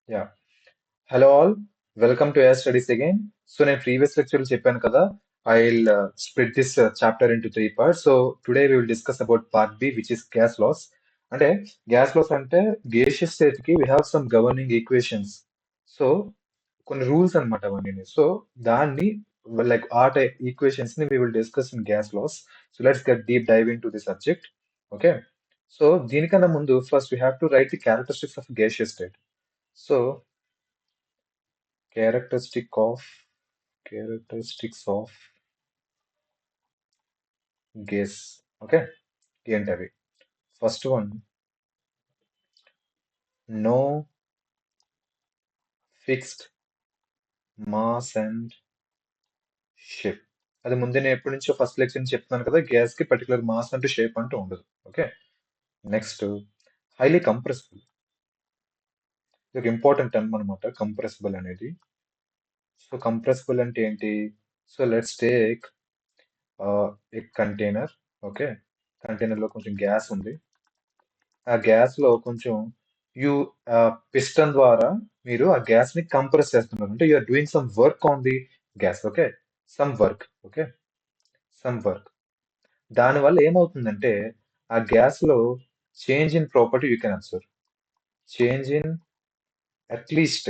Yeah. Hello all. Welcome to Air Studies again. So నేను previous lecture చెప్పాను కదా I'll split this chapter into three parts. So today we will discuss about part B, which is gas laws. అంటే gas laws అంటే gaseous state కి we have some governing equations. So కొన్ని rules అన్నమాట అవన్నీ. So దాన్ని like ఆ type equations ని we will discuss in gas laws. So let's get deep dive into the subject. Okay. So దీనికన్నా ముందు first we have to write the characteristics of gaseous state. So characteristic of characteristics of gas. Okay, ఏంటవి? First one, no fixed mass and shape. అది ముందే నేను ఎప్పటి నుంచో first lecture నుంచి చెప్తున్నాను కదా, గ్యాస్ కి పర్టికులర్ మాస్ అంటూ షేప్ అంటూ ఉండదు. Okay, next highly compressible. ఇది ఒక ఇంపార్టెంట్ టర్మ్ అనమాట, కంప్రెసిబుల్ అనేది. సో కంప్రెసిబుల్ అంటే ఏంటి? So let's take a container. Okay, container లో కొంచెం గ్యాస్ ఉంది. ఆ గ్యాస్ లో కొంచెం యూ పిస్టన్ ద్వారా మీరు ఆ గ్యాస్ ని కంప్రెస్ చేస్తున్నారు. అంటే you are doing some work on the gas. Okay, some work. Okay, some work. దానివల్ల ఏమవుతుందంటే ఆ గ్యాస్ లో change in property you can observe. Change in at least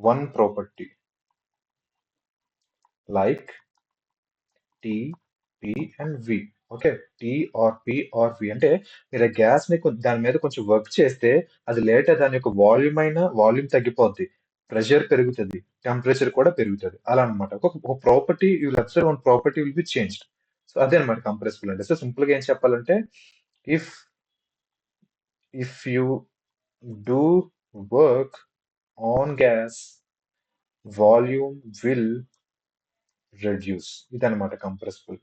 one property like T, P and V. Okay, T R P R V అంటే మీరు ఆ gas ని దాని మీద కొంచెం వర్క్ చేస్తే అది లేటర్ దాని యొక్క వాల్యూమ్ అయినా వాల్యూమ్ తగ్గిపోద్ది, ప్రెషర్ పెరుగుతుంది, టెంపరేచర్ కూడా పెరుగుతుంది. అలా అనమాట. ఒక property you will observe, one property will be changed. So అదే అనమాట కంప్రెసిబుల్ అంటే. సో సింపుల్ గా ఏం చెప్పాలంటే, if if you do work on gas, volume will reduce. ఇదనమాట కంప్రెసిబుల్.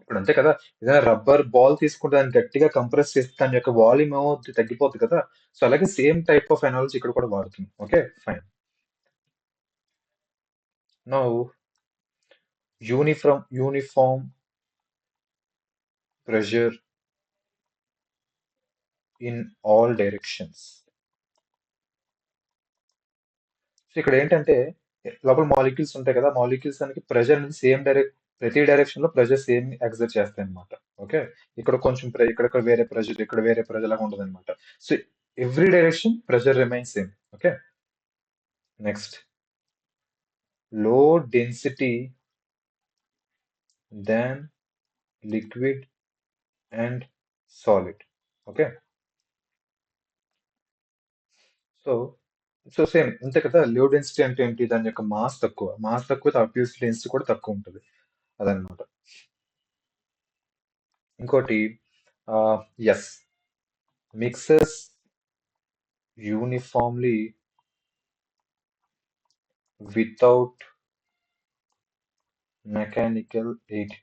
ఇప్పుడు అంతే కదా, ఏదైనా రబ్బర్ బాల్ తీసుకుంటే దాన్ని గట్టిగా కంప్రెస్ చేస్తే దాని యొక్క వాల్యూమ్ ఏమో తగ్గిపోతుంది కదా. సో అలాగే సేమ్ టైప్ ఆఫ్ ఎనాలజీ ఇక్కడ కూడా వాడుతుంది. Okay, fine. Now uniform pressure in all directions. So ఇక్కడ ఏంటంటే లోపల మాలిక్యూల్స్ ఉంటాయి కదా, మాలిక్యూల్స్ దానికి ప్రెషర్ అనేది సేమ్ ప్రతి డైరెక్షన్ లో ప్రెషర్ సేమ్ ఎగ్జర్ట్ చేస్తాయి అనమాట. ఓకే, ఇక్కడ కొంచెం ఇక్కడ వేరే ప్రెషర్, ఇక్కడ వేరే ప్రెషర్ లాగా ఉంటుంది అనమాట. So every direction pressure remains same. Okay, next low density than liquid and solid. Okay, so so same అంతే కదా. లో డెన్సిటీ అంటే ఏంటి? దాని యొక్క మాస్ తక్కువ అబ్యూస్ డెన్సిటీ కూడా తక్కువ ఉంటుంది. అదనమాట. ఇంకోటి yes, mixes uniformly without mechanical aid.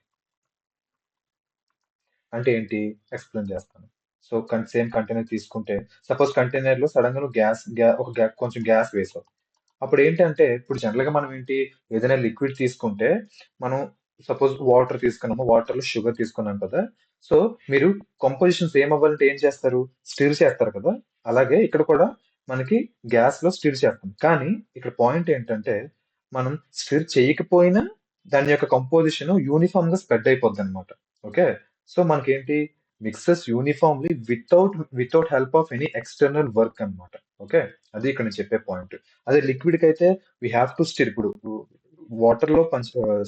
అంటే ఏంటి? ఎక్స్ప్లెయిన్ చేస్తాను. సో సేమ్ కంటైనర్ తీసుకుంటే, సపోజ్ కంటైనర్ లో సడన్ గా నువ్వు కొంచెం గ్యాస్ వేసావు. అప్పుడు ఏంటంటే, ఇప్పుడు జనరల్ గా మనం ఏంటి, ఏదైనా లిక్విడ్ తీసుకుంటే, మనం సపోజ్ వాటర్ తీసుకున్నాము, వాటర్ లో షుగర్ తీసుకున్నాం కదా. సో మీరు కంపోజిషన్స్ ఏం అవ్వాలంటే ఏం చేస్తారు? స్టిర్ చేస్తారు కదా. అలాగే ఇక్కడ కూడా మనకి గ్యాస్ లో స్టిర్ చేస్తాం. కానీ ఇక్కడ పాయింట్ ఏంటంటే, మనం స్టిర్ చేయకపోయినా దాని యొక్క కంపోజిషన్ యూనిఫామ్ గా స్ప్రెడ్ అయిపోద్ది అనమాట. ఓకే, సో మనకేంటి, mixes uniformly without help of any external work అన్నమాట. ఓకే, అది ఇక్కడ నేను చెప్పే పాయింట్. అదే లిక్విడ్ కి అయితే వీ హ్యావ్ టు స్టిర్. ఇప్పుడు వాటర్ లో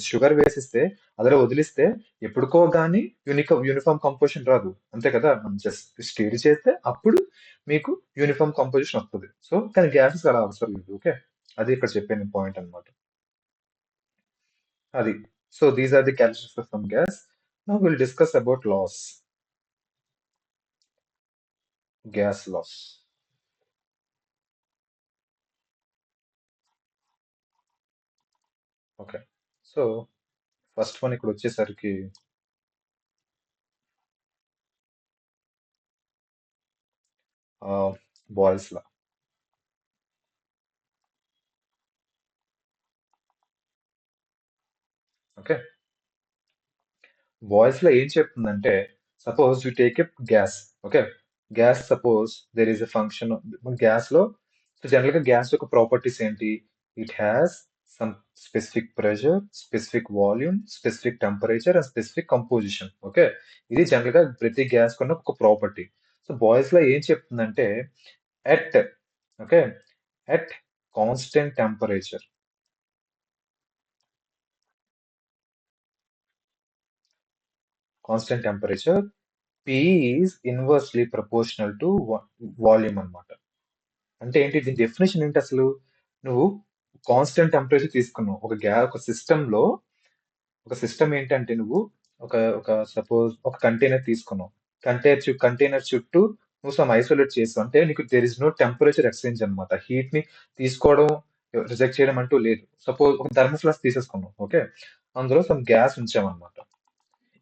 షుగర్ వేసిస్తే అందులో వదిలిస్తే ఎప్పుడుకో గానీ యూనిఫామ్ కంపోజిషన్ రాదు. అంతే కదా, మనం జస్ట్ స్టిర్ చేస్తే అప్పుడు మీకు యూనిఫామ్ కంపోజిషన్ వస్తుంది. సో కానీ గ్యాసెస్ అలా అవసరం లేదు. ఓకే, అది ఇక్కడ చెప్పే పాయింట్ అన్నమాట. అది. So these are the characteristics of some gas. Now will discuss about laws, gas laws. Okay, so first one ఇక్కడ వచ్చేసరికి బాయిల్స్ లా. ఓకే, బాయిల్స్ లో ఏం చెప్తుందంటే, suppose you take a gas. Okay, gas suppose there is a function gas లో. So general గా gas యొక్క properties ఏంటి? It has some specific pressure, specific volume, specific temperature and specific composition. Okay, ఇది general గా ప్రతి gas కొన్న ఒక property. So boys లో ఏం చెప్తుందంటే at, okay, at constant temperature, constant temperature P is inversely proportional to volume అన్నమాట. అంటే ఏంటి దీని డెఫినేషన్ ఏంటి అసలు? నువ్వు కాన్స్టెంట్ టెంపరేచర్ తీసుకున్నావు ఒక సిస్టమ్ లో. ఒక సిస్టమ్ ఏంటంటే నువ్వు ఒక ఒక సపోజ్ ఒక కంటైనర్ తీసుకున్నావు. కంటైనర్ చుట్టూ నువ్వు సమ్ ఐసోలేట్ చేసావు అంటే నీకు there is no temperature exchange అనమాట. హీట్ ని తీసుకోవడం, రిజెక్ట్ చేయడం అంటూ లేదు. సపోజ్ ఒక థర్మోఫ్లాస్క్ తీసేసుకున్నావు, ఓకే, అందులో సమ్ గ్యాస్ ఉంచామన్నమాట.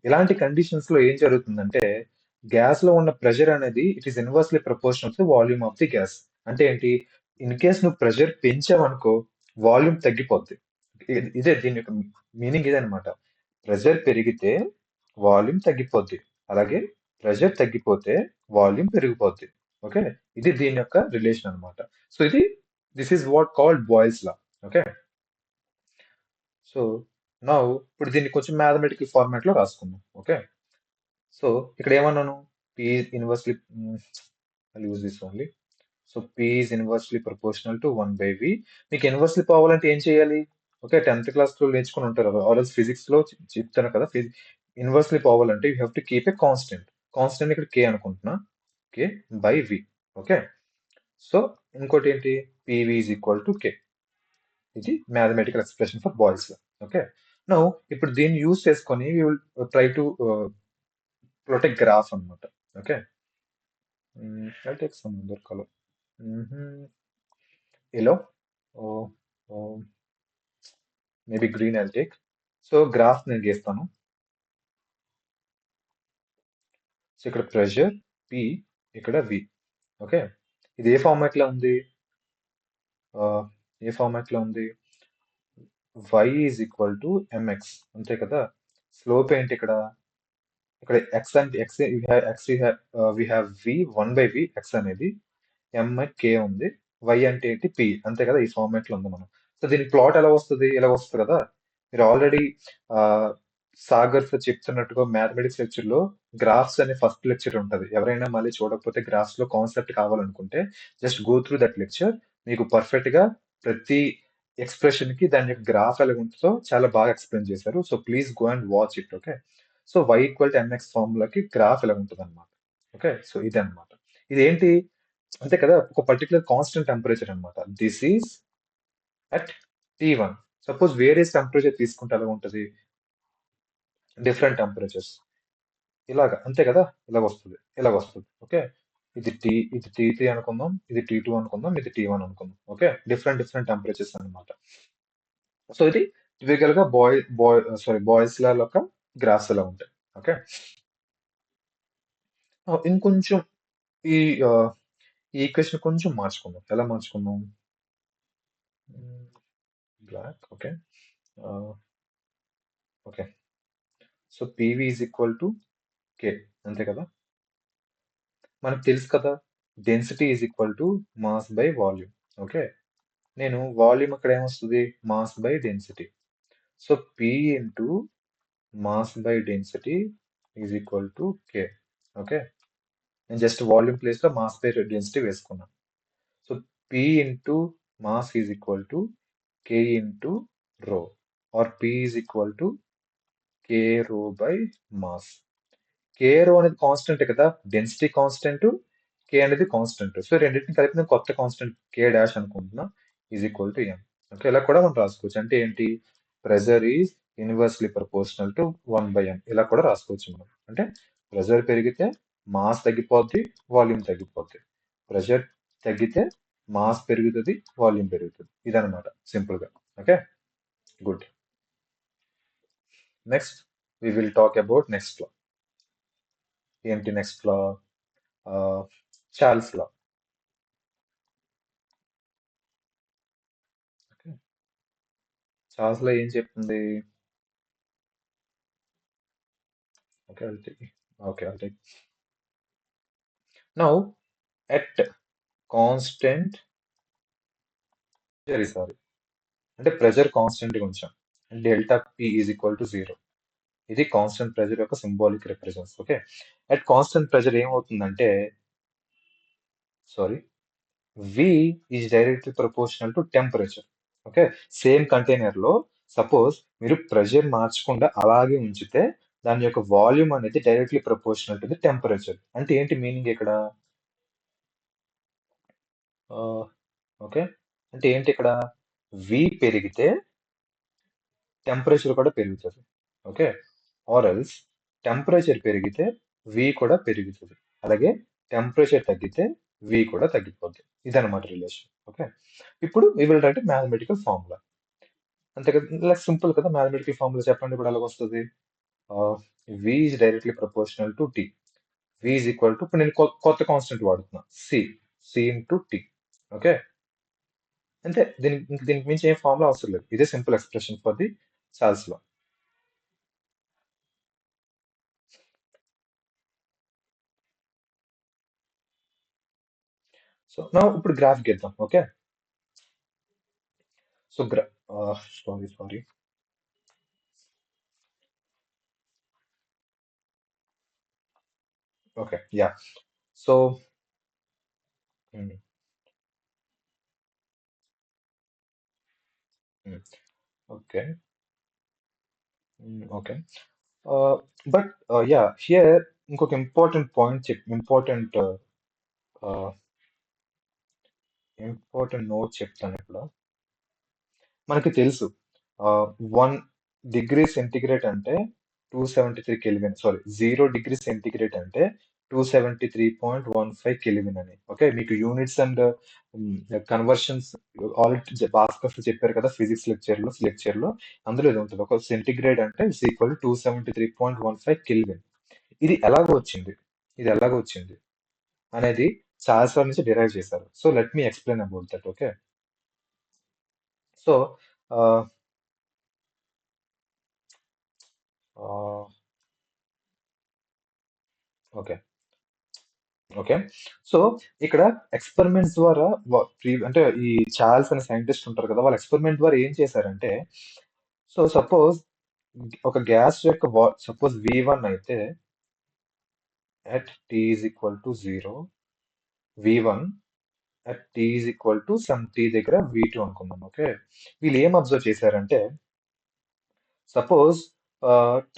ఇలాంటి కండిషన్స్ లో ఏం జరుగుతుందంటే గ్యాస్ లో ఉన్న ప్రెషర్ అనేది it is inversely proportional to volume of the gas. అంటే ఏంటి? ఇన్ కేస్ నువ్వు ప్రెషర్ పెంచావనుకో వాల్యూమ్ తగ్గిపోద్ది. ఇదే దీని యొక్క మీనింగ్ ఇదే అనమాట. ప్రెషర్ పెరిగితే వాల్యూమ్ తగ్గిపోద్ది, అలాగే ప్రెషర్ తగ్గిపోతే వాల్యూమ్ పెరిగిపోద్ది. ఓకే, ఇది దీని యొక్క రిలేషన్ అన్నమాట. సో ఇది this is what called boils law. Okay, so now ఇప్పుడు దీన్ని కొంచెం మ్యాథమెటికల్ ఫార్మాట్ లో రాసుకుందాం. ఓకే, సో ఇక్కడ ఏమన్నాను? P is inversely, I'll use this only. So P is inversely proportional to 1 by V. మీకు ఇన్వర్స్లీ పోవాలంటే ఏం చేయాలి? ఓకే, 10th క్లాస్ లో నేర్చుకుని ఉంటారు, ఆర్ఎల్స్ ఫిజిక్స్ లో చెప్తాను కదా. ఇన్వర్స్లీ పోవాలంటే you have to keep a constant. Constant ఇక్కడ K అనుకుంటున్నా, K by V. Okay, so ఇంకోటి ఏంటి? PV is equal to K. ఇది mathematical expression for boils law. Okay, now ఇప్పుడు దీన్ని యూజ్ చేసుకొని we will try to plot a graph అన్నమాట. Okay, I'll take some other color. Yellow, or, or maybe green I'll take. So graph నేను గీస్తాను. So ఇక్కడ pressure P, ఇక్కడ V. Okay, ఇది ఏ format లో ఉంది? ఏ ఫార్మాట్ లో ఉంది? y is equal to mx, అంతే కదా. స్లోప్ ఏంటి ఇక్కడ? ఇక్కడ x అంటే x, we have v 1 by v x అనేది, m k ఉంది, y అంటే ఏంటి? p, అంతే కదా. ఈ ఫార్మాట్ లో ఉంది మనం. సో దీని ప్లాట్ ఎలా వస్తుంది? ఇలా వస్తుంది కదా. మీరు ఆల్రెడీ సాగర్ సార్ చెప్తున్నట్టుగా మ్యాథమెటిక్స్ లెక్చర్ లో గ్రాఫ్స్ అనే ఫస్ట్ లెక్చర్ ఉంటది. ఎవరైనా మళ్ళీ చూడకపోతే గ్రాఫ్స్ లో కాన్సెప్ట్ కావాలనుకుంటే just go through that lecture. మీకు పర్ఫెక్ట్ గా ప్రతి ఎక్స్ప్రెషన్ కి దాని యొక్క గ్రాఫ్ ఎలా ఉంటుందో చాలా బాగా ఎక్స్ప్లెయిన్ చేశారు. So please go and watch it. Okay, so y equal to mx ఫార్ములాకి గ్రాఫ్ ఎలా ఉంటుంది అనమాట. ఓకే, సో ఇది అనమాట. ఇదేంటి? అంతే కదా, ఒక పర్టికులర్ కాన్స్టెంట్ టెంపరేచర్ అన్నమాట. This is at T1. Suppose various temperature తీసుకుంటే ఎలా ఉంటుంది? డిఫరెంట్ టెంపరేచర్స్ ఇలాగా, అంతే కదా. ఇలాగ వస్తుంది. ఓకే, ఇది T3 అనుకుందాం, ఇది T2 అనుకుందాం, ఇది T1 అనుకుందాం. ఓకే, డిఫరెంట్ డిఫరెంట్ టెంపరేచర్స్ అన్నమాట. సో ఇది టిపికల్ గా బాయ్స్ లా యొక్క గ్రాఫ్స్ ఎలా ఉంటాయి. ఓకే, ఇంకొంచెం ఈ ఈక్వేషన్ కొంచెం మార్చుకుందాం. ఎలా మార్చుకుందాం? Black. Okay, okay, so PV is equal to K, అంతే కదా. మనకు తెలుసు కదా, density is equal to mass by volume. Okay, నేను వాల్యూమ్ ఇక్కడ ఏమొస్తుంది? Mass by density. So P into mass by density is equal to K. Okay, నేను just volume place లో మాస్ బై డెన్సిటీ వేసుకున్నాను. So P into mass is equal to K into rho, or P is equal to కే రో by mass. కే రో అనేది constant కదా, density constant, కే అనేది constant. So రెండింటిని కలిపి నేను కొత్త కాన్స్టెంట్ కే డాష్ అనుకుంటున్నా, is equal to M. Okay, ఇలా కూడా మనం రాసుకోవచ్చు. అంటే ఏంటి? Pressure is inversely proportional to 1/m, ఇలా కూడా రాసుకోవచ్చు మనం. అంటే ప్రెజర్ పెరిగితే మాస్ తగ్గిపోద్ది, వాల్యూమ్ తగ్గిపోద్ది. ప్రెషర్ తగ్గితే మాస్ పెరుగుతుంది, వాల్యూమ్ పెరుగుతుంది. ఇదనమాట సింపుల్ గా. Okay, good. Next we will talk about next law. ఏంటి next law? Charles law. Charles law ఏం చెప్తుంది? Okay, okay, now at constant sorry అంటే ప్రెజర్ కాన్స్టెంట్ గా ఉంచాం. Delta P is equal to zero. ఇది కాన్స్టెంట్ ప్రెజర్ యొక్క symbolic representation. Okay, at constant pressure ఏమవుతుందంటే sorry V is directly proportional to temperature. Okay, same container లో suppose మీరు pressure మార్చకుండా అలాగే ఉంచితే దాని యొక్క వాల్యూమ్ అనేది directly proportional to the temperature. అంటే ఏంటి మీనింగ్ ఇక్కడ? ఓకే, అంటే ఏంటి ఇక్కడ? V పెరిగితే టెంపరేచర్ కూడా పెరుగుతుంది. ఓకే, ఆర్ ఎల్స్ టెంపరేచర్ పెరిగితే V కూడా పెరుగుతుంది. అలాగే టెంపరేచర్ తగ్గితే V కూడా తగ్గిపోద్ది. ఇదన్నమాట రిలేషన్. ఓకే, ఇప్పుడు we will write mathematical formula. అంతే కదా, ఇలా సింపుల్ కదా. మ్యాథమెటికల్ ఫార్ములా చెప్పండి ఇప్పుడు ఎలాగ వస్తుంది? V is directly proportional to T. V is equal to, ఇప్పుడు నేను కొత్త కాన్స్టెంట్ వాడుతున్నా, C ఇంటూ T. ఓకే, అంటే దీనికి మించి ఏం ఫార్ములా అవసరం లేదు. ఇదే simple expression for the Charles law. So నా ఇప్పుడు గ్రాఫ్ గీద్దాం. Okay, so sorry. Okay, yeah. So okay, okay, but yeah, here ఇంకొక ఇంపార్టెంట్ పాయింట్ ఇంపార్టెంట్ నోట్ చెప్తాను ఇప్పుడు. మనకి తెలుసు 1 డిగ్రీ సెంటిగ్రేడ్ అంటే 273 కెల్విన్. సారీ, 0 డిగ్రీ సెంటిగ్రేడ్ అంటే 273.15 కెల్విన్ అని. ఓకే, మీకు units and conversions already Bhaskar చెప్పారు కదా ఫిజిక్స్ లెక్చర్ లో అందులో ఇది ఉంటుంది. ఒక సెంటిగ్రేడ్ అంటే ఇస్ ఈక్వల్ 273.15 కెల్విన్. ఇది ఎలాగో వచ్చింది ఇది ఎలాగో వచ్చింది అనేది చార్ల్స్ నుంచి డిరైవ్ చేశారు. So let me explain about that. Okay, so okay, okay, so ఇక్కడ ఎక్స్పెరిమెంట్స్ ద్వారా అంటే ఈ చార్ల్స్ అనే సైంటిస్ట్ ఉంటారు కదా, వాళ్ళ ఎక్స్పెరిమెంట్ ద్వారా ఏం చేశారంటే, సో సపోజ్ ఒక గ్యాస్ యొక్క సపోజ్ V1 అయితే at T is equal to 0, V1 at T is equal to some T దగ్గర V2 అనుకుందాం. ఓకే, వీళ్ళు ఏం అబ్జర్వ్ చేశారంటే, suppose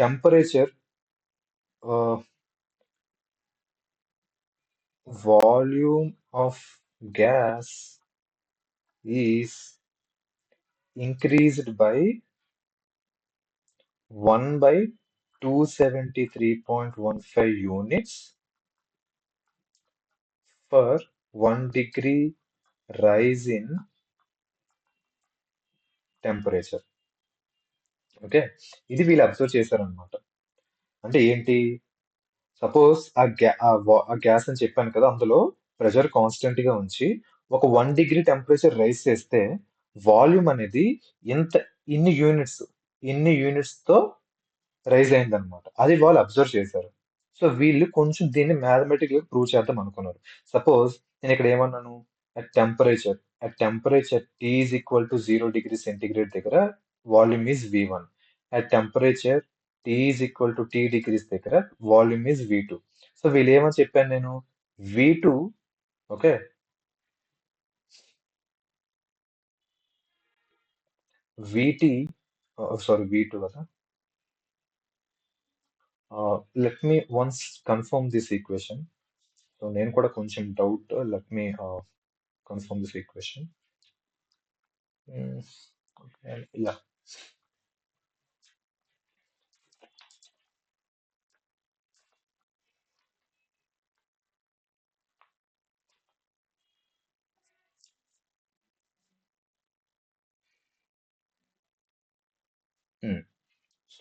temperature volume of gas is increased by 1 by 273.15 units for 1 degree rise in temperature. Okay, ఇది వీళ్ళు observe చేశారనమాట. అంటే ఏంటి? సపోజ్ ఆ గ్యాస్ అని చెప్పాను కదా, అందులో ప్రెషర్ కాన్స్టెంట్ గా ఉంచి ఒక 1 డిగ్రీ టెంపరేచర్ రైజ్ చేస్తే వాల్యూమ్ అనేది ఇంత ఇన్ని యూనిట్స్ తో రైజ్ అయిందనమాట. అది వాళ్ళు అబ్జర్వ్ చేశారు. సో వీళ్ళు కొంచెం దీన్ని మ్యాథమెటికల్ ప్రూవ్ చేద్దాం అనుకున్నారు. సపోజ్ నేను ఇక్కడ ఏమన్నాను, at temperature T is equal to 0 degree centigrade దగ్గర volume is V1. At temperature T is equal to T degrees దగ్గర వాల్యూమ్ ఈజ్ V2. సో వీళ్ళు ఏమని చెప్పాను నేను, V2. Okay, VT sorry V2 కదా. Let me once confirm this equation. So నేను కూడా కొంచెం doubt, let me confirm this equation. Okay, yeah.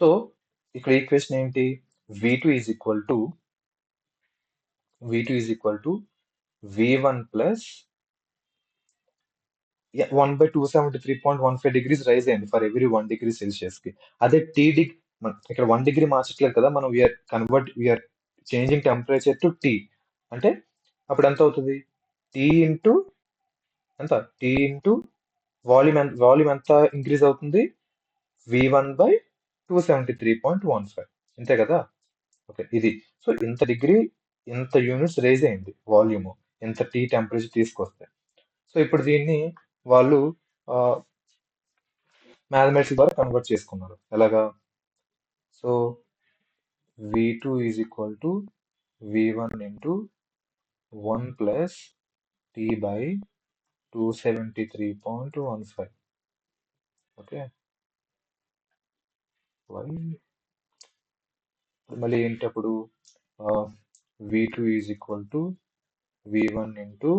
So ఇక్కడ ఈక్వేషన్ ఏంటి? V2 is equal to V1 plus 1/273.15 degrees rise అయింది ఫర్ ఎవ్రీ 1 degree Celsius కి. అదే ఇక్కడ 1 డిగ్రీ మార్చట్లేదు కదా మనం, we are changing temperature to T. అంటే అప్పుడు ఎంత అవుతుంది? టీ ఇంటూ ఎంత? టీ ఇంటూ వాల్యూమ్ ఎంత ఇంక్రీజ్ అవుతుంది? V1/273.15 అంతే కదా? ఓకే, ఇది. సో ఇంత డిగ్రీ, ఇంత యూనిట్స్ రేజ్ అయింది వాల్యూమ్, ఇంత టీ టెంపరేచర్ తీసుకొస్తే. సో ఇప్పుడు దీన్ని వాళ్ళు మ్యాథమెటిక్స్ ద్వారా కన్వర్ట్ చేసుకున్నారు. ఎలాగా? So V2 is equal to V1 into 1 plus T by 273.15. Okay, why మళ్ళీ ఏంటి అప్పుడు? V2 is equal to V1 into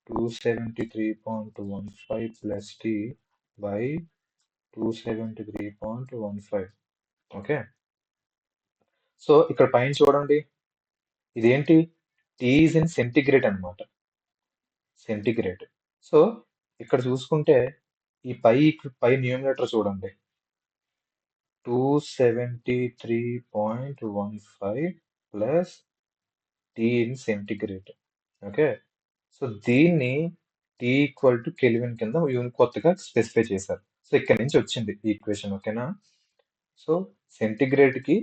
273.15 plus T by 273.15. Okay, so ఇక్కడ పైన చూడండి, ఇదేంటి? టీ ఈజ్ ఇన్ సెంటిగ్రేడ్ అనమాట, సెంటిగ్రేడ్. సో ఇక్కడ చూసుకుంటే ఈ పై న్యూమినేటర్ చూడండి, 273.15 plus tea in centigrade. Okay, so దీన్ని టీ ఈక్వల్ టు కెల్విన్ కింద కొత్తగా స్పెసిఫై చేశారు. సో ఇక్కడ నుంచి వచ్చింది ఈ ఈక్వేషన్. ఓకేనా? సో సెంటిగ్రేడ్ కి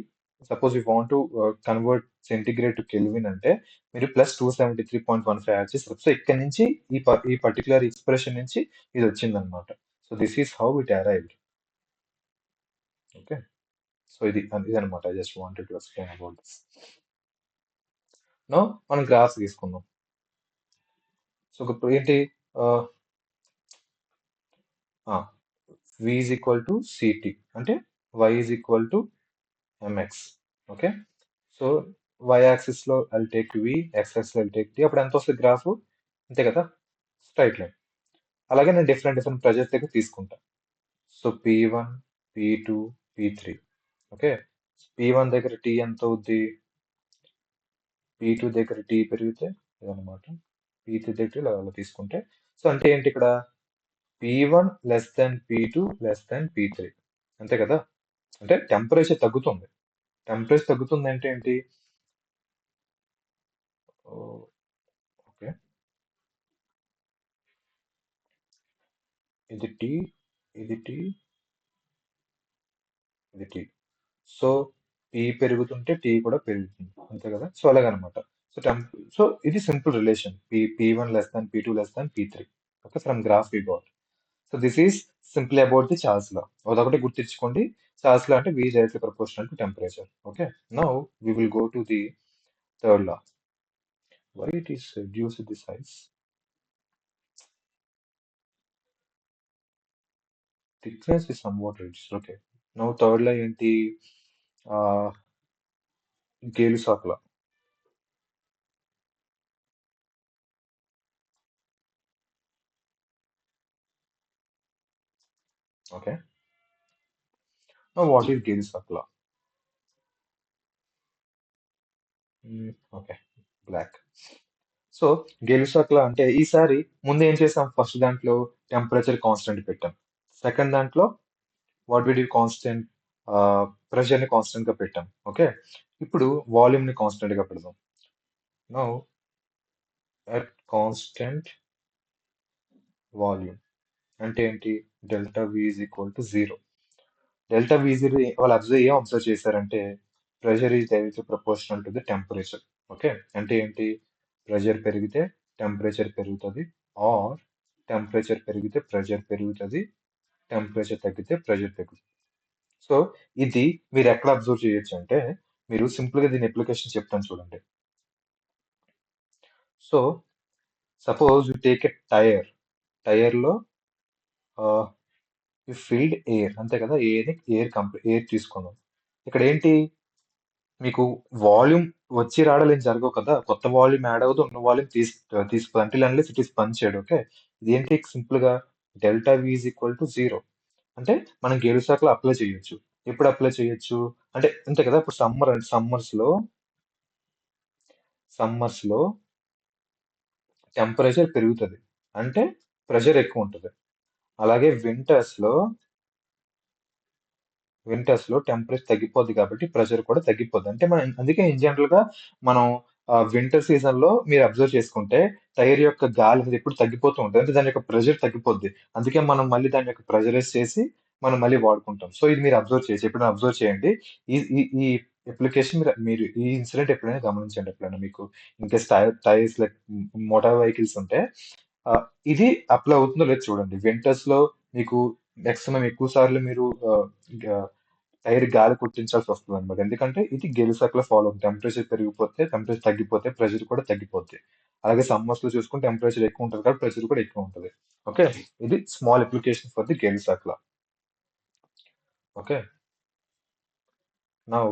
suppose you want to convert centigrade to kelvin అంటే మీరు ప్లస్ 273.15 యాడ్ చేస్తారు. సో ఇక్కడ నుంచి ఈ పర్టికులర్ ఎక్స్ప్రెషన్ నుంచి ఇది వచ్చిందనమాట. So this is how it arrived. Okay, so ఇదనమాట. I just wanted to explain about this. No మనం గ్రాఫ్స్ తీసుకుందాం. సో ఇప్పుడు ఏంటి? V is equal to CT అంటే Y is equal to MX. Okay, so y axis లో I'll take V, x axis లో I'll take T. అప్పుడు ఎంత వస్తుంది గ్రాఫ్? అంతే కదా, స్ట్రైట్ లైన్. అలాగే నేను డిఫరెంట్ ప్రెజర్స్ దగ్గర తీసుకుంటా. So P1, P2, P3. Okay, P1 దగ్గర T ఎంత అవుద్ది? P2 దగ్గర T పెరిగితే ఇదనమాట, P3 దగ్గర అలా తీసుకుంటే. సో అంటే ఏంటి ఇక్కడ? P1 less than P2 less than P3. అంతే కదా? అంటే టెంపరేచర్ తగ్గుతుంది. టెంపరేచర్ తగ్గుతుంది అంటే ఏంటి? ఓకే, ఇది T, ఇది T, ఇది T. సో P పెరుగుతుంటే T కూడా పెరుగుతుంది. అంతే కదా? సో అలాగనమాట. సో సో ఇది simple relation, P1 less than P2 less than P3. Okay, from graph we got. So this is simply about the Charles law. అదొకటి గుర్తించుకోండి, చార్ల్స్ లా అంటే V directly proportional to temperature. Okay, now we will go to the third law. Why it is reduced the size? Thickness is somewhat reduced. Okay, now third law ఏంటి? Gay Lussac law. Okay, now what is Gay Lussac law? Okay, black. So Gay Lussac law అంటే ఈసారి ముందు ఏం చేసాం? First దాంట్లో temperature constant పెట్టాం. Second దాంట్లో what we did constant, pressure ని కాన్స్టెంట్ గా పెట్టాం. ఓకే, ఇప్పుడు వాల్యూమ్ ని కాన్స్టెంట్ గా పెడదాం. నౌ అట్ కాన్స్టెంట్ వాల్యూమ్ అంటే ఏంటి? Delta V is equal to 0. Delta V zero వాళ్ళు ఏం అబ్జర్వ్ చేశారంటే pressure is directly proportional to the temperature. Okay, అంటే ఏంటి? ప్రెషర్ పెరిగితే టెంపరేచర్ పెరుగుతుంది, ఆర్ టెంపరేచర్ పెరిగితే ప్రెషర్ పెరుగుతుంది, టెంపరేచర్ తగ్గితే ప్రెషర్ తగ్గుతుంది. సో ఇది మీరు ఎక్కడ అబ్జర్వ్ చేయొచ్చు అంటే, మీరు సింపుల్ గా దీని అప్లికేషన్ చెప్తాను చూడండి. So suppose you take a tyre లో ఫిల్డ్ ఎయిర్, అంతే కదా? ఎయిర్ తీసుకున్నాం. ఇక్కడ ఏంటి? మీకు వాల్యూమ్ వచ్చి రావడం ఏం జరగవు కదా, కొత్త వాల్యూమ్ యాడ్ అవుతుంది, ఉన్న వాల్యూమ్ తీసుకో అంటే unless it is punched. Okay, ఇదేంటి? సింపుల్ గా delta V is equal to 0 అంటే మనం గేలుసాక్ లో అప్లై చేయొచ్చు. ఎప్పుడు అప్లై చేయొచ్చు అంటే అంతే కదా, ఇప్పుడు సమ్మర్స్ లో టెంపరేచర్ పెరుగుతుంది అంటే ప్రెషర్ ఎక్కువ ఉంటుంది. అలాగే వింటర్స్ లో టెంపరేచర్ తగ్గిపోద్ది కాబట్టి ప్రెషర్ కూడా తగ్గిపోద్ది. అంటే మనం అందుకే ఇన్ జనరల్ గా మనం వింటర్ సీజన్ లో మీరు అబ్జర్వ్ చేసుకుంటే టైర్ యొక్క గాలి అనేది ఎప్పుడు తగ్గిపోతూ ఉంటుంది, అంటే దాని యొక్క ప్రెషర్ తగ్గిపోద్ది. అందుకే మనం మళ్ళీ దాని యొక్క ప్రెషరైజ్ చేసి మనం మళ్ళీ వాడుకుంటాం. సో ఇది మీరు అబ్జర్వ్ చేసి ఎప్పుడైనా అబ్జర్వ్ చేయండి. ఈ ఈ ఈ అప్లికేషన్ మీరు మీరు ఈ ఇన్సిడెంట్ ఎప్పుడైనా గమనించండి. ఎప్పుడైనా మీకు ఇంకా టైర్స్ లైక్ మోటార్ వెహికల్స్ ఉంటే ఆ, ఇది అప్లై అవుతుందో లేదో చూడండి. వింటర్స్ లో మీకు మాక్సిమం ఎక్కువ సార్లు మీరు టైర్ గాలి కుట్టించాల్సి వస్తుంది అనమాట. ఎందుకంటే ఇది గేల్ సైకిల్ ఫాలో అవుతుంది. టెంపరేచర్ పెరిగిపోతే, టెంపరేచర్ తగ్గిపోతే ప్రెషర్ కూడా తగ్గిపోద్ది. అలాగే సమ్మర్స్ లో చూసుకుంటే టెంపరేచర్ ఎక్కువ ఉంటుంది కాబట్టి ప్రెషర్ కూడా ఎక్కువ ఉంటుంది. ఓకే, ఇది small application for the gale cycle. Okay, now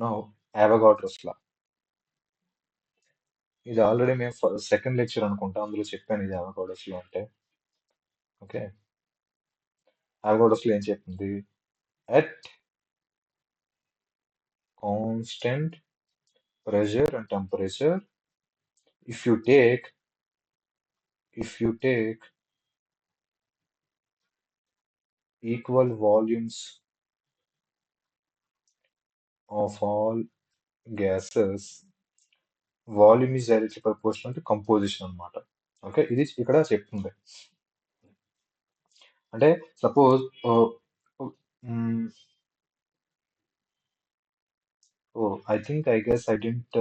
now Avogadro's law. ఇది ఆల్రెడీ మేము సెకండ్ లెక్చర్ అనుకుంటా, అందులో చెప్పాను ఇది అవగాడ్రోస్ లో అంటే. ఓకే, అవగాడ్రోస్ లో ఏం చెప్తుంది? At constant pressure and temperature, if you take if you take equal volumes of all gases, volume is directly proportional to composition అన్నమాట. ఓకే, ఇది ఇక్కడ చెప్తుంది. అంటే suppose I guess I didn't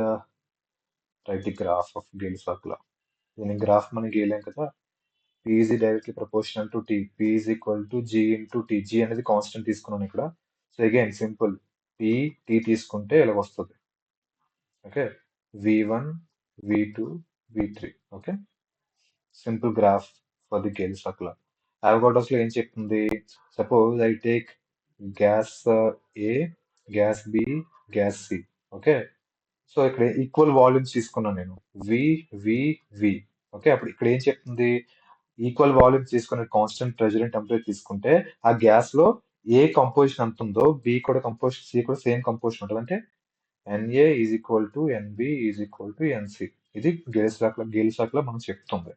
write the graph of Gay సర్కిల్. దీని graph మనకి గీయలేం కదా. P is directly proportional to T. P is equal to G into T. G అనేది కాన్స్టెంట్ తీసుకున్నాను ఇక్కడ. So again simple. P, T తీసుకుంటే ఇలా వస్తుంది. Okay, V1, V2, V3. Okay, simple graph for the Gay సర్కిల్. అవగాడ్రోస్ లో ఏం చెప్తుంది? Suppose I take gas A, gas B, gas C. Okay, so ఇక్కడ ఈక్వల్ వాల్యూమ్స్ తీసుకున్నాను నేను. వి వి వి. ఓకే, అప్పుడు ఇక్కడ ఏం చెప్తుంది? ఈక్వల్ వాల్యూమ్స్ తీసుకునే కాన్స్టెంట్ ప్రెషర్ అండ్ టెంపరేచర్ తీసుకుంటే ఆ గ్యాస్ లో ఏ కంపోజిషన్ ఎంత ఉందో బి కూడా కంపోజిషన్, సి కూడా సేమ్ కంపోజిషన్ ఉంటుంది. అంటే NA is equal to NB is equal to NC. ఇది గేల్ షాక్ లో మనం చెప్తుంది.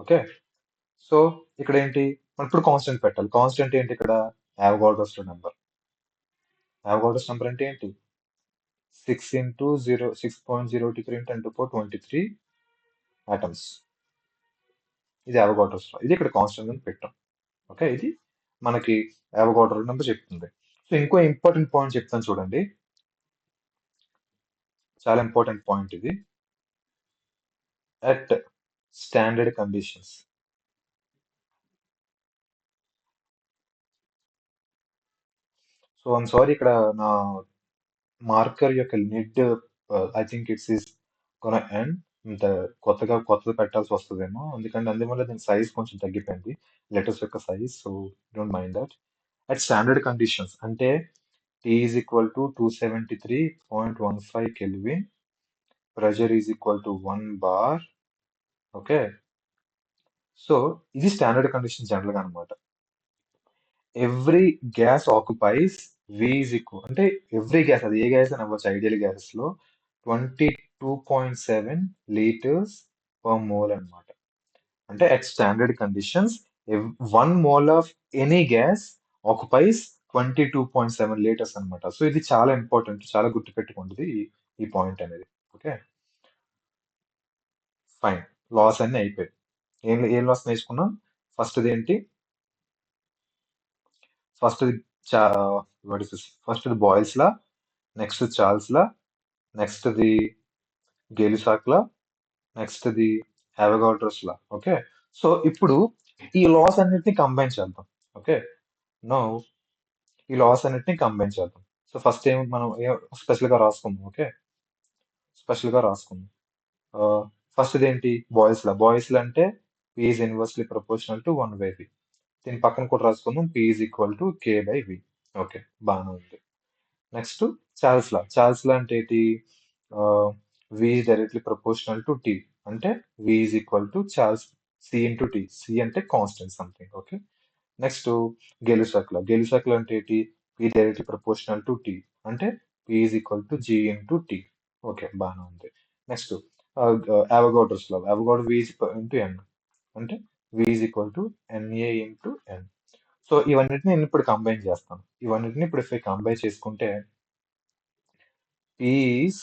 ఓకే, సో ఇక్కడ ఏంటి? మనం ఇప్పుడు కాన్స్టెంట్ పెట్టాలి. కాన్స్టెంట్ ఏంటి ఇక్కడ? Avogadro's number. అవగాడ్రోస్ నెంబర్ అంటే ఏంటి? 6 into 0, 6.023 into 10 to the power 23 atoms. ఇది అవగాడ్రోస్ లా. ఇది ఇక్కడ కాన్స్టెంట్ అని పెట్టాం. ఓకే, ఇది మనకి అవగాడ్రో నెంబర్ చెప్తుంది. సో ఇంకో ఇంపార్టెంట్ పాయింట్ చెప్తాను చూడండి. చాలా ఇంపార్టెంట్ పాయింట్ ఇది. At standard conditions. So I'm sorry, ఇక్కడ నా మార్కర్ యొక్క lid I think it's is కొన ఎండ్. ఇంత కొత్తది పెట్టాల్సి వస్తుందేమో, ఎందుకంటే అందువల్ల దీని సైజ్ కొంచెం తగ్గిపోయింది, లెటర్స్ యొక్క size. So don't mind that. At standard conditions అంటే T is equal to 273.15 Kelvin, pressure is equal to 1 bar. Okay, so ఇది స్టాండర్డ్ కండిషన్ జనరల్ గా అనమాట. Every gas occupies V is equal అంటే every gas, అది ఏ gas అని అవ్వచ్చు, ideal gases లో 22.7 litres per mole అన్నమాట. అంటే at standard conditions 1 mole of any gas occupies 22.7 litres అన్నమాట. సో ఇది చాలా ఇంపార్టెంట్, చాలా గుర్తుపెట్టుకోండి ఈ పాయింట్ అనేది. Okay, fine. లాస్ అన్ని అయిపోయాయి. ఏం లాస్ నేర్చుకున్నాం? ఫస్ట్ ఏంటి? First what is this? First Boyle's law, next Charles law, next the Gay Lussac law, next the Avogadro's law. Okay, so ఇప్పుడు ఈ లాస్ అన్నిటిని కంబైన్ చేద్దాం. ఓకే, నో ఈ లాస్ అన్నిటిని కంబైన్ చేద్దాం. సో ఫస్ట్ ఏం మనం స్పెషల్ గా రాసుకుందాం. ఓకే, స్పెషల్ గా రాసుకుందాం. ఫస్ట్ ఏంటి? బాయిల్స్ లా అంటే P is inversely proportional to 1/V. దీని పక్కన కూడా రాసుకుందాం, P is equal to K/V. Okay, బాగానే ఉంది. నెక్స్ట్ చార్ల్స్ లా అంటే ఏంటి? V is directly proportional to T. అంటే V is equal to Charles C into T. C అంటే కాన్స్టెంట్ సంథింగ్. ఓకే, నెక్స్ట్ గెలుసాక్ లా అంటే ఏంటి? P directly proportional to T. అంటే P is equal to G into T. Okay, బాగానే ఉంది. Next Avogadro's law, Avogadro V is into N. అంటే V is equal to NA into N. So ఇవన్నిటిని నేను ఇప్పుడు combine చేస్తాను. ఇవన్నిటిని ఇప్పుడు if I కంబైన్ చేసుకుంటే P is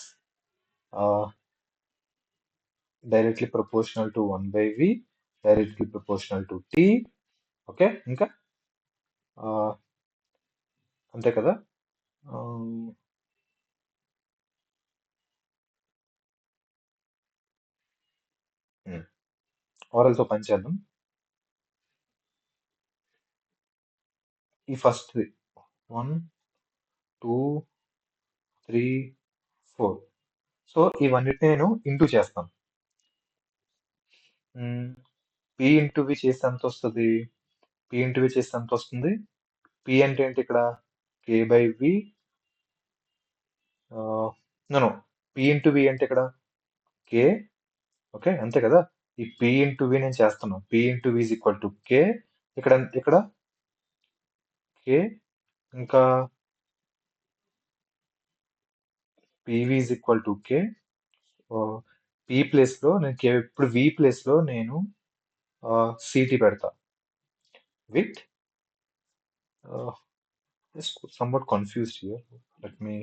directly proportional to 1 by V, directly proportional to T. Okay, ఇంకా ఆ, అంతే కదా. ఓరల్తో పని చేద్దాం. ఈ ఫస్ట్ 1, 2, 3, 4. సో ఇవన్నిటిని నేను ఇంటూ చేస్తాను. P ఇంటూ వి చేస్తే ఎంత వస్తుంది? P ఇంటూ వి చేస్తే ఎంత వస్తుంది? P అంటే ఏంటి ఇక్కడ? K by V. No, P into V అంటే ఇక్కడ K. ఓకే, అంతే కదా. ఈ P ఇంటూ వి నేను చేస్తున్నాను. P into V is equal to K. ఇక్కడ ఇక్కడ K, ఇంకా PV is equal to K. P place లో నేను K, ఇప్పుడు V ప్లేస్ లో నేను CT పెడతా. With somewhat confused here. Let me.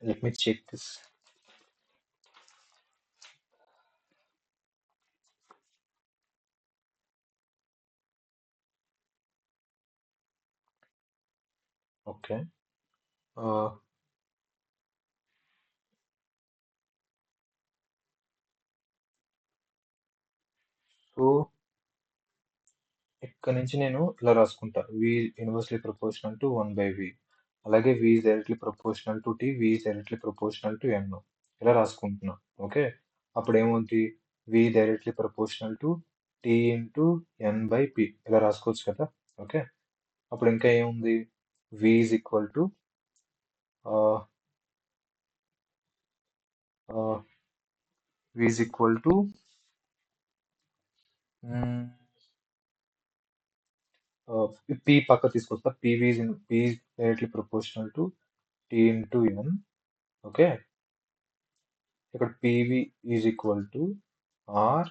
Let me check this. Okay. So ఇక్కడ నుంచి నేను ఇలా రాసుకుంటా. V inversely proportional to 1 by V. అలాగే V is directly proportional to T, V is directly proportional to N. ఇలా రాసుకుంటున్నా. Okay, అప్పుడు ఏమవుతుంది? V directly proportional to T into N by P. ఇలా రాసుకోవచ్చు కదా. ఓకే, అప్పుడు ఇంకా ఏముంది? V is equal to V is equal to P పక్క తీసుకొస్తా. PV is P is directly proportional to T into N. Okay, ఇక్కడ PV is equal to R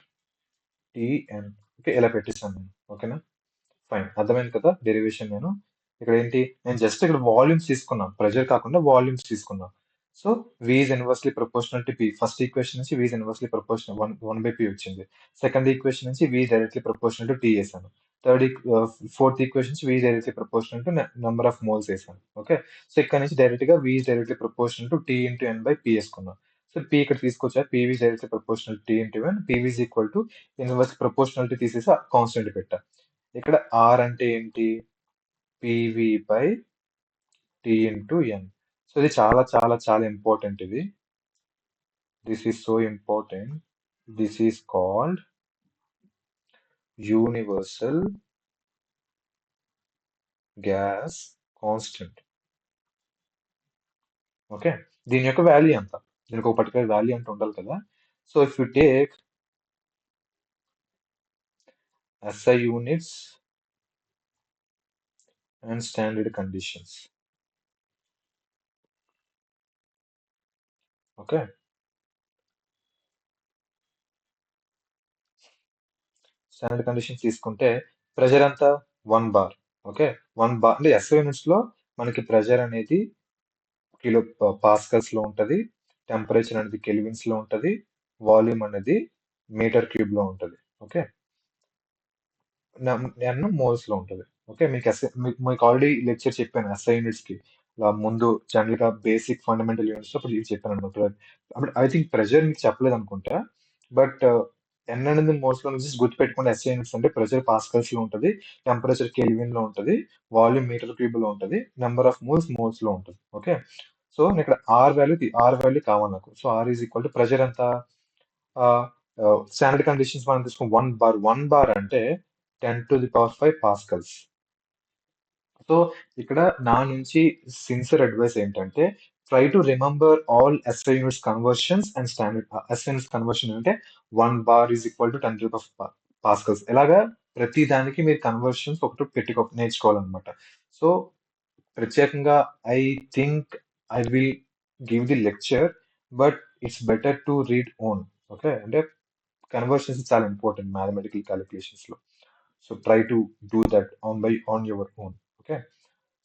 TN. Okay, ఇలా పెట్టిస్తాను నేను. ఓకేనా, ఫైన్, అర్థమైంది కదా డెరివేషన్. నేను ఇక్కడ ఏంటి, నేను జస్ట్ ఇక్కడ వాల్యూమ్స్ తీసుకున్నా, ప్రెజర్ కాకుండా వాల్యూమ్స్ తీసుకున్నా. So V is inversely proportional to P. First equation నుంచి V is inversely proportional 1 by P వచ్చింది. సెకండ్ ఈక్వేషన్ నుంచి V directly proportional to T వేసాను. ఫోర్త్ ఈక్వేషన్ నుంచి V directly proportional to number of moles వేసాను. Okay, so ఇక్కడ నుంచి direct గా V directly proportional to T into N by P వేసుకున్నాం. So P ఇక్కడ తీసుకొచ్చా, PV directly proportional to T into N, PV is equal to inverse proportionality తీసేసి constant పెట్టా. ఇక్కడ R అంటే ఏంటి? PV by T into N. So ఇది చాలా చాలా చాలా ఇంపార్టెంట్. ఇది this is so important. This is called universal gas constant. Okay, దీని యొక్క వాల్యూ ఎంత? దీనికి ఒక పర్టికులర్ వాల్యూ అంటే ఉండాలి కదా. So if you take SI units and standard conditions. Okay, standard conditions తీసుకుంటే ప్రెషర్ అంతా 1 బార్. ఓకే, 1 బార్ అంటే SI యూనిట్స్ లో మనకి ప్రెషర్ అనేది కిలో పాస్కల్స్ లో ఉంటది, టెంపరేచర్ అనేది కెల్విన్స్ లో ఉంటది, వాల్యూమ్ అనేది మీటర్ క్యూబ్ లో ఉంటది. ఓకే, ఎన్ మోల్స్ లో ఉంటది. ఓకే, మీకు ఆల్రెడీ లెక్చర్ చెప్పాను SI యూనిట్స్ కి. ముందు జనరల్ గా బేసిక్ ఫండమెంటల్ యూనిట్స్ అప్పుడు ఇది చెప్పాను అనమాట. అప్పుడు ఐ థింక్ ప్రెషర్ మీకు చెప్పలేదు అనుకుంటా. బట్ ఎన్ అనేది మోల్స్ లో నుంచి గుర్తుపెట్టుకోండి. SI యూనిట్స్ అంటే ప్రెషర్ పాస్కల్స్ లో ఉంటది, టెంపరేచర్ కెల్విన్ లో ఉంటది, వాల్యూమ్ మీటర్ క్యూబ్ లో ఉంటది, నెంబర్ ఆఫ్ మోల్స్ మోల్స్ లో ఉంటది. ఓకే, సో ఇక్కడ ఆర్ వాల్యూ కావాలి నాకు. So R is equal to pressure ఎంత? స్టాండర్డ్ కండిషన్స్ మనం తీసుకుని 1 బార్. 1 బార్ అంటే 10⁵ పాస్కల్స్. సో ఇక్కడ నా నుంచి సిన్సియర్ అడ్వైస్ ఏంటంటే, try to remember all SI units conversions and standard. SI units conversion అంటే 1 bar is equal to 10⁵ Pascal's. ఎలాగా ప్రతి దానికి మీరు కన్వర్షన్స్ ఒకటి నేర్చుకోవాలన్నమాట. సో ప్రత్యేకంగా I think I will give the lecture, but it's better to read own. Okay, అంటే conversions చాలా important mathematical calculations లో. So try to do that on your own. Okay,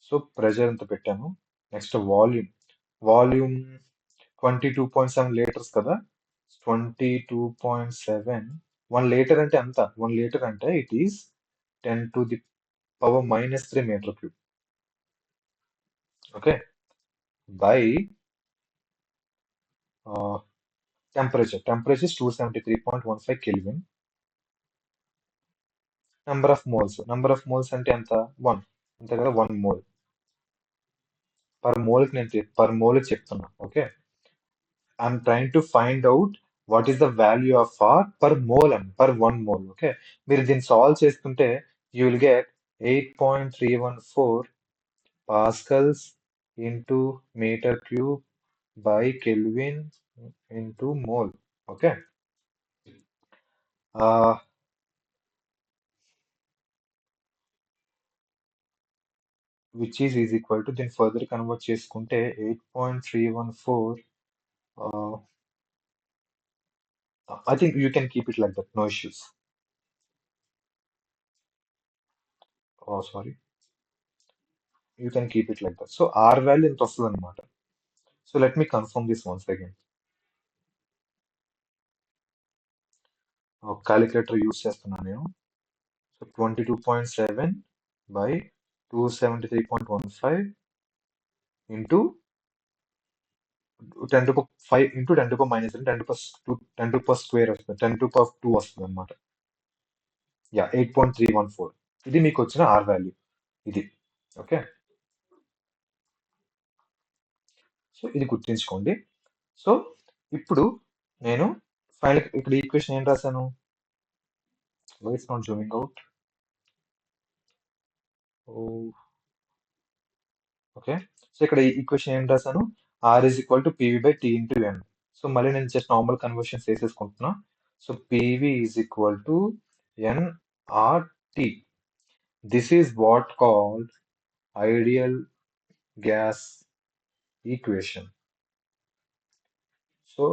so pressure ఎంత పెట్టాను. Next volume. Volume 22.7 litres కదా. 22.7, 1 litre అంటే ఎంత? 1 litre అంటే it is 10⁻³ okay, by temperature 273.15 Kelvin. Number of moles అంటే ఎంత? 1. అంతే కదా, 1 మోల్. పర్ మోల్ చెప్తున్నా. Okay, I'm trying to find out what is the value of R per mole and per 1 mole. Okay, మీరు దీన్ని solve చేసుకుంటే you will get 8.314 pascals into metre cube by Kelvin into mole. Okay, which is equal to, దీన్ని further convert చేసుకుంటే 8.314. I think you can keep it like that, no issues. Sorry, you can keep it like that. So R value ఎంత వస్తుంది అనమాట. So let me confirm this once again. Calculator use చేస్తున్నాను నేను. So 22.7 by 273.15 into 10⁵ into 10⁻⁻, 10⁻² వస్తుంది, 10⁻² వస్తుంది అనమాట. Yeah, 8.314. ఇది మీకు వచ్చిన ఆర్ వాల్యూ ఇది. ఓకే, సో ఇది గుర్తుంచుకోండి. సో ఇప్పుడు నేను ఫైనల్ ఇక్కడ ఈక్వేషన్ ఏం రాశాను? Why it's not zooming out. Okay, so ఇక్కడ ఈక్వేషన్ ఏం రాశాను? R is equal to PV by T into N. So మళ్ళీ నేను జస్ట్ నార్మల్ కన్వర్షన్స్ వేసేసుకుంటున్నా. So PV is equal to NR T. This is what called ideal gas equation. So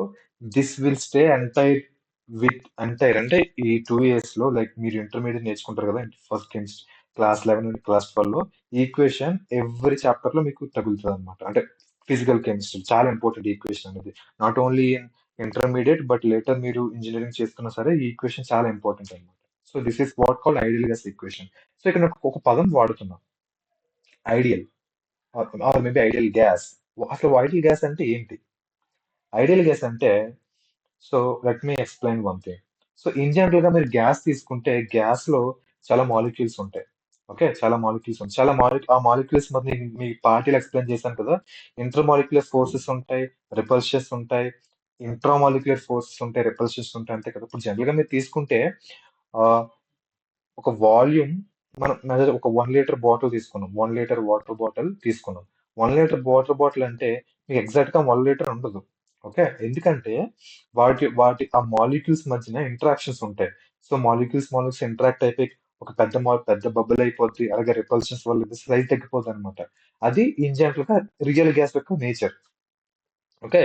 this will stay entire entire అంటే ఈ 2 years లో, like మీరు intermediate నేర్చుకుంటారు కదా, first class 11 నుండి క్లాస్ 12 లో ఈక్వేషన్ ఎవ్రీ చాప్టర్ లో మీకు తగులుతుంది అనమాట. అంటే ఫిజికల్ కెమిస్ట్రీ చాలా ఇంపార్టెంట్ ఈక్వేషన్ అనేది. Not only in intermediate but later మీరు ఇంజనీరింగ్ చేస్తున్నా సరే ఈ ఈక్వేషన్ చాలా ఇంపార్టెంట్ అనమాట. So this is what called ideal gas equation. So ఇక్కడ నేను ఒక పదం వాడుతున్నా, ideal or maybe ideal gas. అసలు ఐడియల్ గ్యాస్ అంటే ఏంటి? ఐడియల్ గ్యాస్ అంటే, so let me explain one thing. So in general గా మీరు గ్యాస్ తీసుకుంటే గ్యాస్ లో చాలా మాలిక్యూల్స్ ఉంటాయి. ఓకే, చాలా మాలిక్యూల్స్ ఉంటాయి. ఆ మాలిక్యూల్స్ మరి మీ పార్టీలు ఎక్స్ప్లెయిన్ చేశాను కదా. ఇంటర్ మాలిక్యులర్ ఫోర్సెస్ ఉంటాయి, రిపల్షన్స్ ఉంటాయి, ఇంట్రా మాలిక్యులర్ ఫోర్సెస్ ఉంటాయి, రిపల్షన్స్ ఉంటాయి, అంతే కదా. ఇప్పుడు జనరల్ గా మీరు తీసుకుంటే ఆ, ఒక వాల్యూమ్, మనం మెజర్ ఒక 1 లీటర్ బాటిల్ తీసుకున్నాం, 1 లీటర్ వాటర్ బాటిల్ తీసుకున్నాం. 1 లీటర్ వాటర్ బాటిల్ అంటే మీకు ఎగ్జాక్ట్ గా 1 లీటర్ ఉండదు. ఓకే, ఎందుకంటే వాటి వాటి ఆ మాలిక్యూల్స్ మధ్యన ఇంటరాక్షన్స్ ఉంటాయి. సో మాలిక్యూల్స్ ఇంటరాక్ట్ అయిపోయి ఒక పెద్ద బబుల్ అయిపోద్ది. అలాగే రిపల్షన్స్ వల్ల సైజ్ తగ్గిపోతుంది అనమాట. అది ఇన్ జనరల్ గా రియల్ గ్యాస్ యొక్క నేచర్. ఓకే,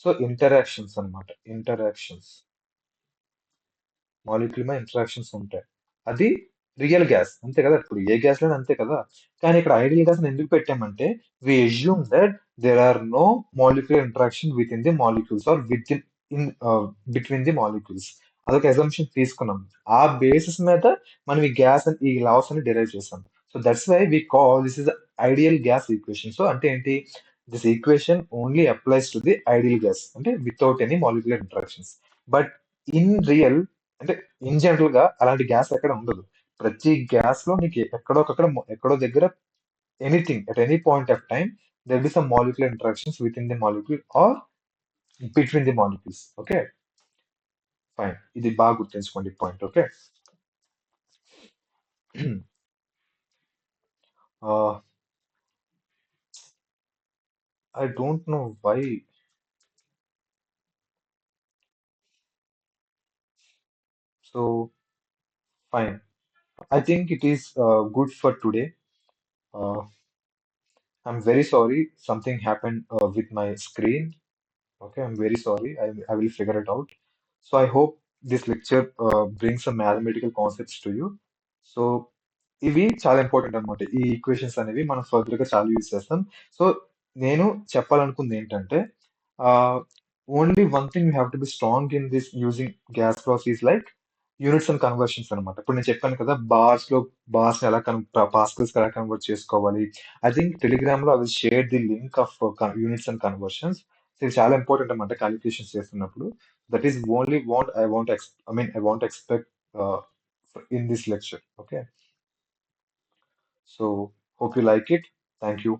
సో ఇంటరాక్షన్స్ అన్నమాట. ఇంటరాక్షన్స్, మాలిక్యూల్ మీద ఇంటరాక్షన్స్ ఉంటాయి. అది రియల్ గ్యాస్, అంతే కదా. ఇప్పుడు ఏ గ్యాస్ లోనే అంతే కదా. కానీ ఇక్కడ ఐడియల్ గ్యాస్ ఎందుకు పెట్టామంటే we assume that there are no molecular interaction within the molecules or with in between the molecules. అదొక అజంప్షన్ తీసుకున్నాం. ఆ బేసిస్ మీద మనం ఈ గ్యాస్ ఈ లాస్ అని డిరైవ్ చేసాం. So that's why we call this is ideal gas equation. So అంటే ఏంటి? This equation only applies to the ideal gas, అంటే without any molecular interactions. But in real, అంటే ఇన్ జనరల్ గా అలాంటి gas ఎక్కడ ఉండదు. ప్రతి గ్యాస్ లో నీకు ఎక్కడో దగ్గర anything at any point of time there be some molecular interactions within the molecule or between the molecules. Okay, fine, ఇది బాగా గుర్తుంచుకోండి పాయింట్. Okay, I don't know why. So fine, I think it is good for today. I'm very sorry. Something happened with my screen. Okay, I'm very sorry. I will figure it out. So I hope this lecture brings some mathematical concepts to you. So ఇవి చాలా important అన్నమాట. ఈ equations అనేవి మనం further గా చాలా use చేస్తాం. So నేను చెప్పాలనుకుంది ఏంటంటే only one thing you have to be strong in this using gas process like units and conversions అనమాట. ఇప్పుడు నేను చెప్పాను కదా బార్స్ ఎలా పాస్కల్స్ ఎలా కన్వర్ట్ చేసుకోవాలి. ఐ థింక్ టెలిగ్రామ్ లో I will share the link of units and conversions. ఇది చాలా ఇంపార్టెంట్ అన్నమాట క్యాలిక్యులేషన్స్ చేస్తున్నప్పుడు. That is only what I want to I mean, I want to expect uh, in this lecture. Okay. So hope you like it. Thank you.